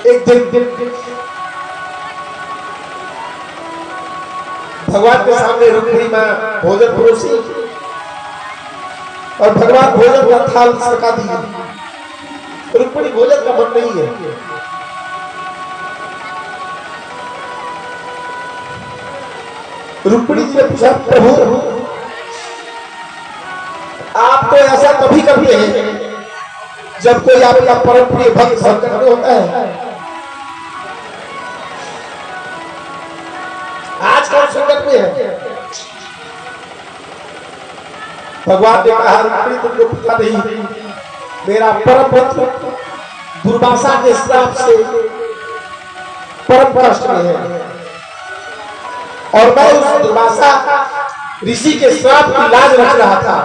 एक दिन भगवान के सामने रुक्मिणी मां भोजन परोसी और भगवान भोजन का थाल सरका दिया। रुक्मिणी भोजन का मन नहीं है। रुक्मिणी जी ने पूछा, प्रभु आप तो ऐसा कभी करते हैं जब कोई आपका परम प्रिय भक्त संकट में होता है। आज कौन संकट में है? भगवान ने कहा, रुक्मिणी तुमको पता नहीं, मेरा परम भक्त दुर्वासा के श्राप से परम कष्ट में है और मैं उस दुर्वासा ऋषि के श्राप की लाज रख रहा था,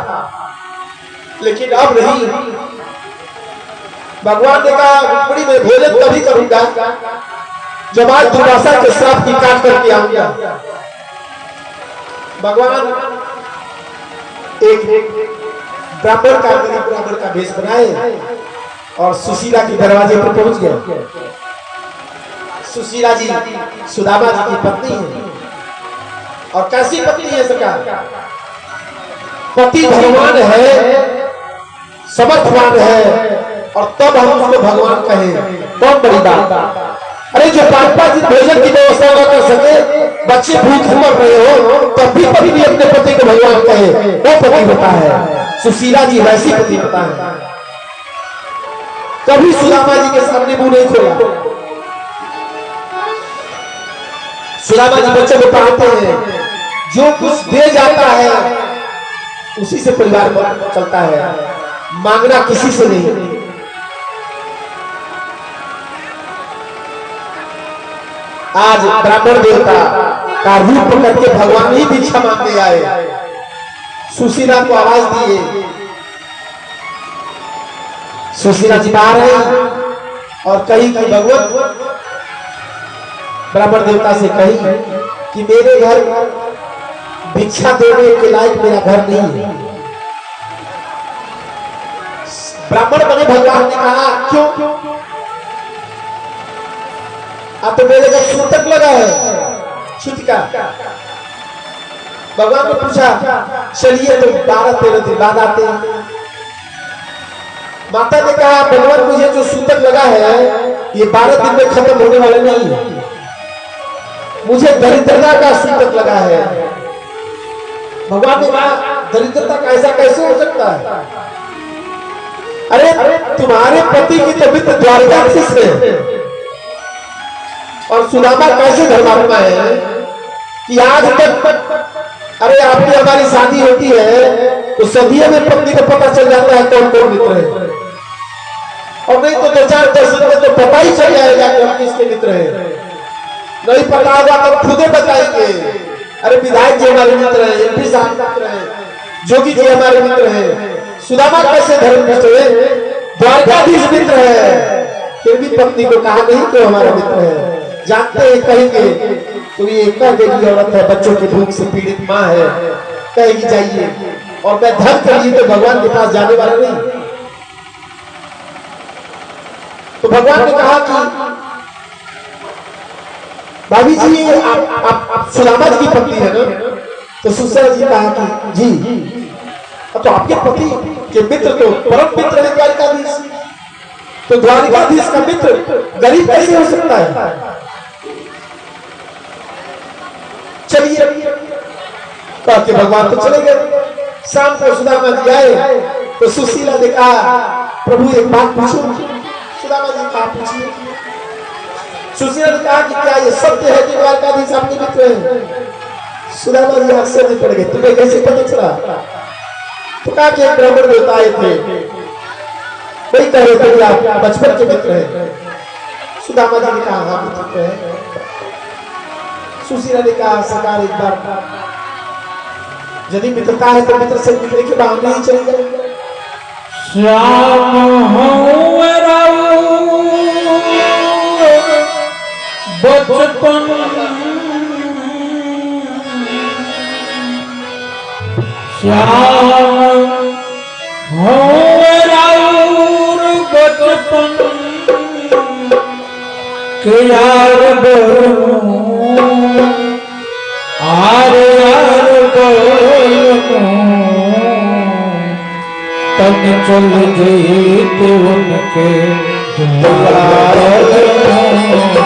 लेकिन अब नहीं। भगवान ने कहा, रुक्मिणी मैं भोजन तभी करूंगा जब आज दुर्वासा के श्राप की काट करके आऊंगा। भगवान एक ब्राह्मण का गरीब ब्राह्मण का भेष बनाए और सुशीला के दरवाजे पर पहुंच गए। सुशीला जी सुदामा जी की पत्नी है और कैसी पत्नी है सरकार? पति भगवान है, समर्थवान है और तब हम उसको भगवान कहें, बहुत बड़ी बात। अरे जो 5-5 दिन भोजन की व्यवस्था न कर सके, बच्चे भूखे मर रहे हो, तब भी पति अपने पति को भगवान कहे, वो पति होता है। सुशीला जी वैसी पति होता है। कभी सुदामा जी के सामने मुंह नहीं खोला। सुदामा जी बच्चों को पढ़ाते हैं, जो कुछ दे जाता है उसी से परिवार चलता है, मांगना किसी से नहीं। आज ब्राह्मण देवता का रूप पकड़ के भगवान ही भिक्षा मांगने आए। सुशीला को आवाज दिए, सुशीला जी बाहर आई और कही कि भगवान, ब्राह्मण देवता से कही कि मेरे घर भिक्षा देने के लायक मेरा घर नहीं है। ब्राह्मण बने भगवान ने कहा, क्यों? अब तो मेरे घर सूतक लगा है, छुटका। भगवान ने पूछा, चलिए तो 12-13 दिन बाद आते हैं। माता ने कहा, भगवान मुझे जो सूतक लगा है ये 12 दिन में खत्म होने वाला नहीं है, मुझे दरिद्रता का सूतक लगा है। भगवान ने कहा, दरिद्रता का ऐसा कैसे हो सकता है? अरे तुम्हारे पति की तो मित्र द्वारकाधीश है और सुदामा कैसे धर्मात्मा है कि आज तक, अरे आपकी हमारी शादी होती है तो सदियों में पत्नी को पता चल जाता है कौन कौन मित्र है, और नहीं तो 2-4-10 दिन में तो पता ही चल जाएगा कि हम किसके मित्र हैं। नहीं पता होगा तो खुदे बताएंगे, अरे विधायक जी हमारे मित्र हैं, एमपी साहब मित्र हैं, जोगी जी हमारे मित्र हैं। सुदामा कैसे धर्मनिष्ठ है? द्वारकाधीश मित्र है, फिर भी पत्नी को कहा नहीं तो हमारा मित्र है। जानते हैं कहेंगे तो ये एक देगी औरत है, बच्चों की भूख से पीड़ित माँ है, कहेगी जाइए, और मैं धन के लिए तो भगवान के पास जाने वाला नहीं। तो भगवान ने कहा कि भाभी जी आप सुदामा जी की पत्नी है ना? तो सुशीला जी कहा कि जी। तो आपके पति के मित्र तो परम मित्र है द्वारकाधीश, तो द्वारकाधीश का मित्र गरीब कैसे हो सकता है? चलिए कह के भगवान तो चले गए। शाम को सुदामा जी आए तो सुशीला ने कहा, प्रभु एक बात पूछूं? सुदामा जी कहा, पूछिए। सुशीला ने कहा कि क्या ये सत्य है कि द्वारकाधीश आपके मित्र हैं? सुदामा जी आश्चर्य में पड़ गए, तुम्हें कैसे पता चला? तो कहा कि एक ब्राह्मण देवता आए थे, वही कह रहे थे कि आप बचपन के मित्र हैं। सुदामा जी ने कहा, हाँ मित्र है। सुशीला ने कहा, सरकार एक बार यदि मित्रता है तो मित्र से मित्र के बहाने ही चले जाएंगे। श्याम बचपन श्याम हो राउर बचपन के यार बोलूं आर यार बोलूं तब चल जीते उनके द्वार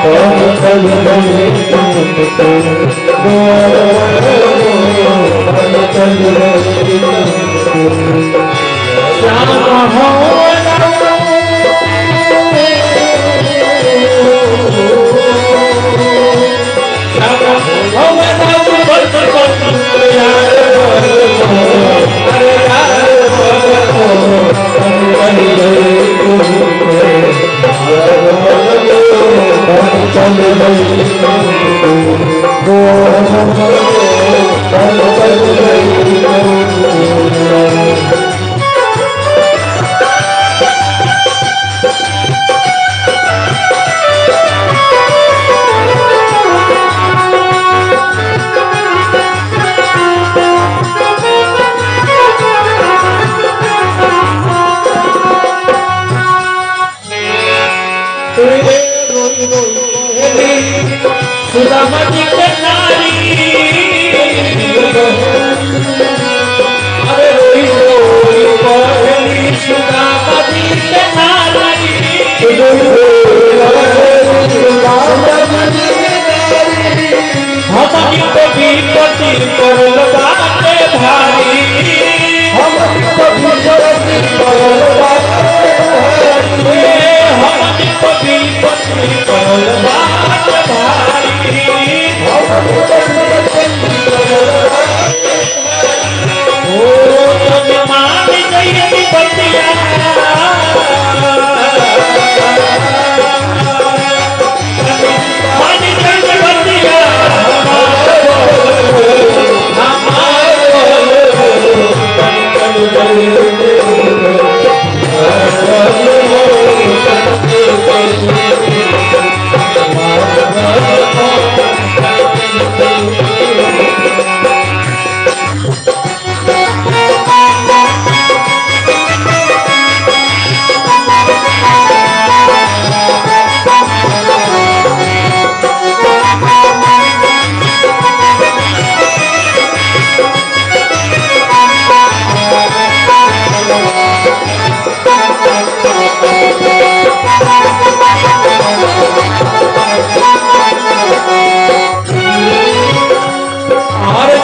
तब चल जीते उनके तब चल जीते श्याम हो सुदामा जी के नारी अरे रोई रोई पहली सुदामा जी के नारी हमारी को भी पति करल बाटे भारी हमारी को भी पति करल बाटे भारी हमारी को भी पति करल बाटे भारी ओ तुम मान गई बतिया मान गई बतिया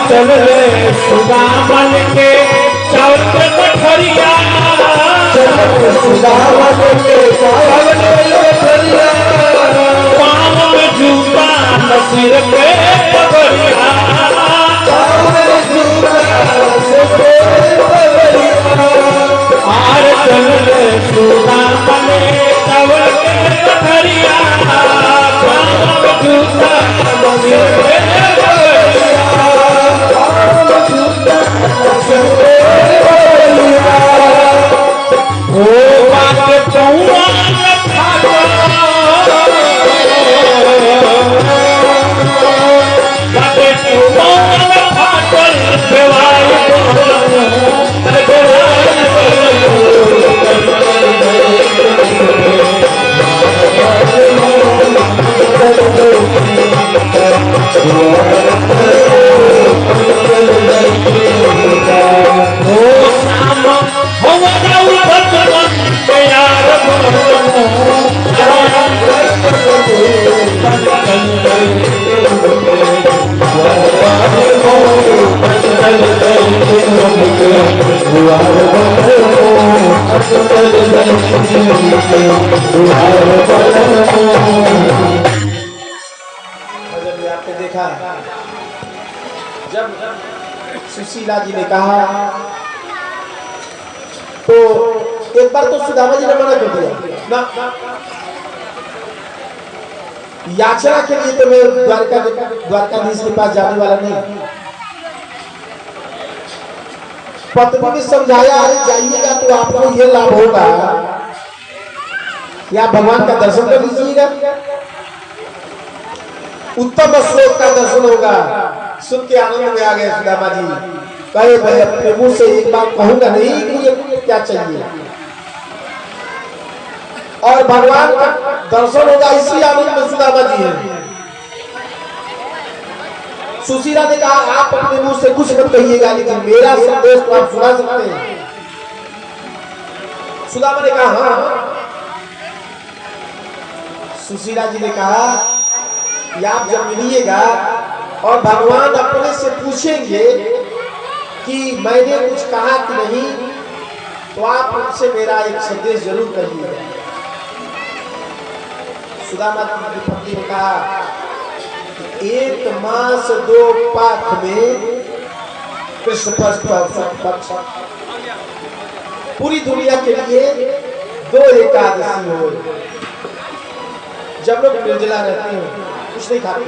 चल रे सुदामन के चावल के पठरिया चल रे सुदामन के चावल के पठरिया पाँव में जूता सिर पे पगड़िया पाँव में जूता सिर पे पगड़िया आर चल रे सुदामन चावल के पठरिया पाँव में जूता सिर पे आपने देखा जब सुशीला जी ने कहा तो एक बार तो सुदामा जी ने मना कर दिया ना याचना के लिए तो मैं द्वारकाधीश के पास जाने वाला नहीं। पत्नी ने समझाया जाइएगा तो आपको ये लाभ होगा या भगवान का दर्शन कर लीजिएगा, उत्तम श्लोक का दर्शन होगा। सुन के आनंद में आ गए सुदामा जी, कहे भाई अपने मुंह से एक बात कहूंगा नहीं कि ये क्या चाहिए, और भगवान का दर्शन होगा इसी आनंद में सुदामा जी हैं। सुशीला ने कहा आप अपने मुंह से कुछ मत कहिएगा, लेकिन मेरा संदेश तो आप सुना सकते हैं। सुदामा ने कहा हाँ। सुशीला जी ने कहा कि आप जब मिलिएगा और भगवान अपने से पूछेंगे कि मैंने कुछ कहा कि नहीं, तो आप उनसे मेरा एक संदेश जरूर कहिएगा। सुदामा की पत्नी ने कहा कि 1 मास 2 पाख में कृष्ण पक्ष पूरी दुनिया के लिए 2 एकादशी हो। जब लोग निर्जला रहते हैं, कुछ नहीं खाते,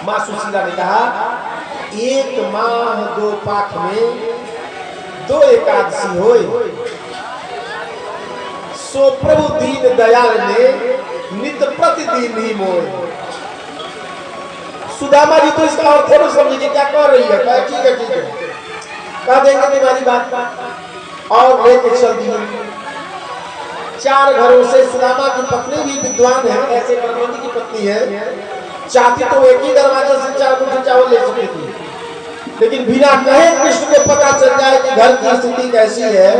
मां सुशीला ने कहा 1 माह 2 पाख में 2 एकादशी होए, सो प्रभु दीन दयाल ने नित प्रतिदिन ही मोए। सुदामा जी तो इसका अर्थ नहीं समझेंगे क्या कह रही है। कहा ठीक है ठीक है, कह देंगे तुम्हारी बात। और लेके चल दिए 4 घरों से। सुदामा की पत्नी भी विद्वान है, ऐसे ब्रह्मणी की पत्नी है, चाहती तो एक ही दरवाजे से 4 मुट्ठी चावल ले सकती थी, लेकिन बिना कहे कृष्ण को पता चल जाए कि घर की स्थिति कैसी है,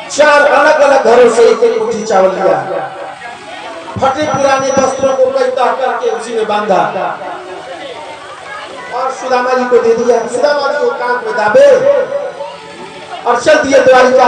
4 अलग अलग घरों से 1 मुट्ठी चावल लिया, फटे पुराने वस्त्रों को कईता करके उसी में बांधा और सुदामा जी को दे दिया। सुदामा जी को कान में दाबे और चल दिए द्वारिका।